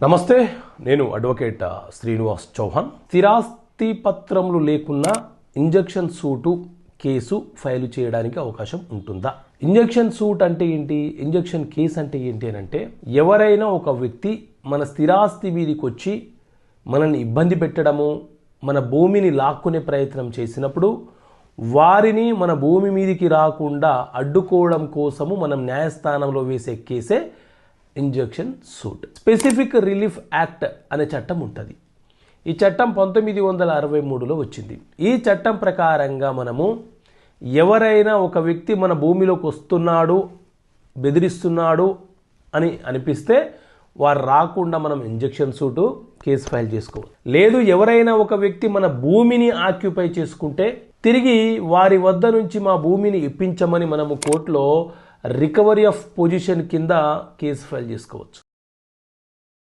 నమస్తే, నేను అడ్వకేట్ శ్రీనివాస్ చౌహాన్. స్థిరాస్తి పత్రములు లేకున్నా ఇంజక్షన్ సూటు కేసు ఫైల్ చేయడానికి అవకాశం ఉంటుందా? ఇంజక్షన్ సూట్ అంటే ఏంటి, ఇంజక్షన్ కేసు అంటే ఏంటి అని అంటే, ఎవరైనా ఒక వ్యక్తి మన స్థిరాస్తి మీదకి వచ్చి మనల్ని ఇబ్బంది పెట్టడము, మన భూమిని లాక్కునే ప్రయత్నం చేసినప్పుడు వారిని మన భూమి మీదికి రాకుండా అడ్డుకోవడం కోసము మనం న్యాయస్థానంలో వేసే కేసే injection suit. Specific relief act అనే చట్టం ఉంటుంది. ఈ చట్టం 1963లో వచ్చింది. ఈ చట్టం ప్రకారంగా మనము ఎవరైనా ఒక వ్యక్తి మన భూమిలోకి వస్తున్నాడు, బెదిరిస్తున్నాడు అని అనిపిస్తే వారు రాకుండా మనం ఇంజక్షన్ సూటు కేసు ఫైల్ చేసుకోవాలి. లేదు, ఎవరైనా ఒక వ్యక్తి మన భూమిని ఆక్యుపై చేసుకుంటే తిరిగి వారి వద్ద నుంచి మా భూమిని ఇప్పించమని మనము కోర్టులో రికవరీ ఆఫ్ పొజిషన్ కింద కేసు ఫైల్ చేసుకోవచ్చు.